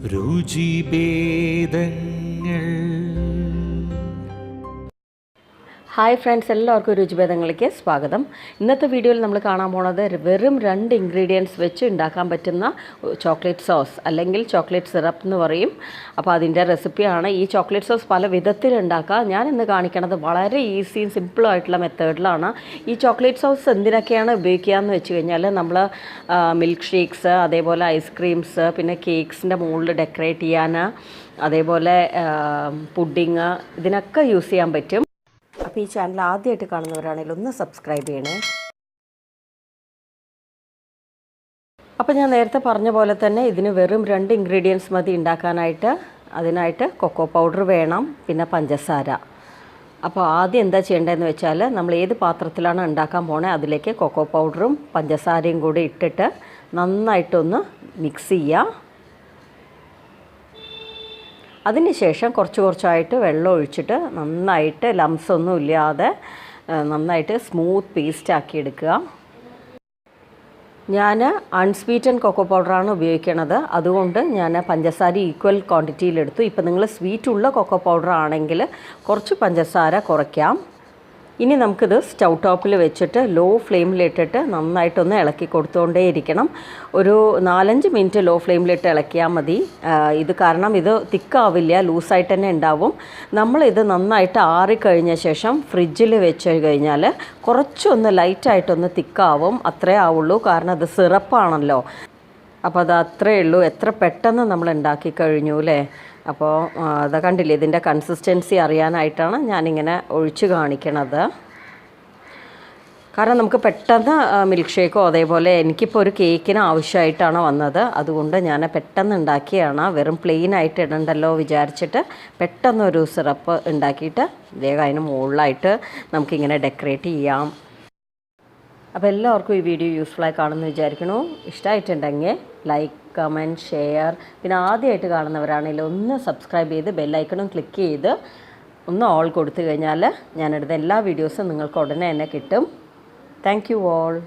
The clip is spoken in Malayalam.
ruchibedhangal. ഹായ് ഫ്രണ്ട്സ്, എല്ലാവർക്കും രുചിഭേദങ്ങളിലേക്ക് സ്വാഗതം. ഇന്നത്തെ വീഡിയോയിൽ നമ്മൾ കാണാൻ പോണത് വെറും 2 ഇൻഗ്രീഡിയൻസ് വെച്ച് ഉണ്ടാക്കാൻ പറ്റുന്ന ചോക്ലേറ്റ് സോസ് അല്ലെങ്കിൽ ചോക്ലേറ്റ് സിറപ്പ് എന്ന് പറയും. അപ്പോൾ അതിൻ്റെ റെസിപ്പിയാണ്. ഈ ചോക്ലേറ്റ് സോസ് പല വിധത്തിൽ ഉണ്ടാക്കാം. ഞാൻ ഇന്ന് കാണിക്കണത് വളരെ ഈസിയും സിമ്പിളും ആയിട്ടുള്ള മെത്തേഡിലാണ്. ഈ ചോക്ലേറ്റ് സോസ് എന്തിനൊക്കെയാണ് ഉപയോഗിക്കുക എന്ന് വെച്ച് കഴിഞ്ഞാൽ നമ്മൾ മിൽക്ക് ഷേക്സ്, അതേപോലെ ഐസ്ക്രീംസ്, പിന്നെ കേക്ക്സിൻ്റെ മുകളിൽ ഡെക്കറേറ്റ് ചെയ്യാൻ, അതേപോലെ പുഡിങ്, ഇതിനൊക്കെ യൂസ് ചെയ്യാൻ പറ്റും. അപ്പോൾ ഈ ചാനൽ ആദ്യമായിട്ട് കാണുന്നവരാണെങ്കിൽ ഒന്ന് സബ്സ്ക്രൈബ് ചെയ്യണേ. അപ്പോൾ ഞാൻ നേരത്തെ പറഞ്ഞ പോലെ തന്നെ ഇതിന് വെറും 2 ഇൻഗ്രീഡിയൻസ് മതി ഉണ്ടാക്കാനായിട്ട്. അതിനായിട്ട് കൊക്കോ പൗഡർ വേണം, പിന്നെ പഞ്ചസാര. അപ്പോൾ ആദ്യം എന്താ ചെയ്യേണ്ടതെന്ന് വെച്ചാൽ, നമ്മൾ ഏത് പാത്രത്തിലാണ് ഉണ്ടാക്കാൻ പോണേ അതിലേക്ക് കൊക്കോ പൗഡറും പഞ്ചസാരയും കൂടി ഇട്ടിട്ട് നന്നായിട്ടൊന്ന് മിക്സ് ചെയ്യുക. അതിനുശേഷം കുറച്ചായിട്ട് വെള്ളം ഒഴിച്ചിട്ട് നന്നായിട്ട് ലംസ് ഒന്നും ഇല്ലാതെ നന്നായിട്ട് സ്മൂത്ത് പേസ്റ്റ് ആക്കി എടുക്കുക. ഞാൻ അൺസ്വീറ്റൻ കൊക്കോ പൗഡറാണ് ഉപയോഗിക്കുന്നത്. അതുകൊണ്ട് ഞാൻ പഞ്ചസാര ഈക്വൽ ക്വാണ്ടിറ്റിയിലെടുത്തു. ഇപ്പോൾ നിങ്ങൾ സ്വീറ്റുള്ള കൊക്കോ പൗഡർ ആണെങ്കിൽ കുറച്ച് പഞ്ചസാര കുറയ്ക്കാം. ഇനി നമുക്കിത് സ്റ്റൗ ടോപ്പിൽ വെച്ചിട്ട് ലോ ഫ്ലെയിമിലിട്ടിട്ട് നന്നായിട്ടൊന്ന് ഇളക്കി കൊടുത്തുകൊണ്ടേയിരിക്കണം. ഒരു 4-5 മിനിറ്റ് ലോ ഫ്ലെയിമിലിട്ട് ഇളക്കിയാൽ മതി. ഇത് കാരണം ഇത് തിക്കാവില്ല, ലൂസായിട്ട് തന്നെ ഉണ്ടാവും. നമ്മളിത് നന്നായിട്ട് ആറിക്കഴിഞ്ഞ ശേഷം ഫ്രിഡ്ജിൽ വെച്ച് കഴിഞ്ഞാൽ കുറച്ചൊന്ന് ലൈറ്റായിട്ടൊന്ന് തിക്കാവും. അത്രേ ആവുള്ളൂ, കാരണം അത് സിറപ്പാണല്ലോ. അപ്പോൾ അത് അത്രയേ ഉള്ളൂ. എത്ര പെട്ടെന്ന് നമ്മൾ ഉണ്ടാക്കി കഴിഞ്ഞു അല്ലേ. അപ്പോൾ അത് കണ്ടില്ലേ, ഇതിൻ്റെ കൺസിസ്റ്റൻസി അറിയാനായിട്ടാണ് ഞാനിങ്ങനെ ഒഴിച്ച് കാണിക്കണത്. കാരണം നമുക്ക് പെട്ടെന്ന് മിൽക്ക് ഷേക്കോ, അതേപോലെ എനിക്കിപ്പോൾ ഒരു കേക്കിന് ആവശ്യമായിട്ടാണ് വന്നത്. അതുകൊണ്ട് ഞാൻ പെട്ടെന്ന് ഉണ്ടാക്കിയാണ്. വെറും പ്ലെയിൻ ആയിട്ട് ഇടണ്ടല്ലോ വിചാരിച്ചിട്ട് പെട്ടെന്നൊരു സിറപ്പ് ഉണ്ടാക്കിയിട്ട് വേഗം അതിന് മുകളിലായിട്ട് നമുക്കിങ്ങനെ ഡെക്കറേറ്റ് ചെയ്യാം. അപ്പോൾ എല്ലാവർക്കും ഈ വീഡിയോ യൂസ്ഫുള്ളായി കാണുമെന്ന് വിചാരിക്കണു. ഇഷ്ടമായിട്ടുണ്ടെങ്കിൽ ലൈക്ക്, കമൻറ്റ്, ഷെയർ. പിന്നെ ആദ്യമായിട്ട് കാണുന്നവരാണെങ്കിൽ ഒന്ന് സബ്സ്ക്രൈബ് ചെയ്ത് ബെല്ലൈക്കണും ക്ലിക്ക് ചെയ്ത് ഒന്ന് ഓൾ കൊടുത്തു കഴിഞ്ഞാൽ ഞാനെടുത്ത എല്ലാ വീഡിയോസും നിങ്ങൾക്ക് ഉടനെ തന്നെ കിട്ടും. Thank you all.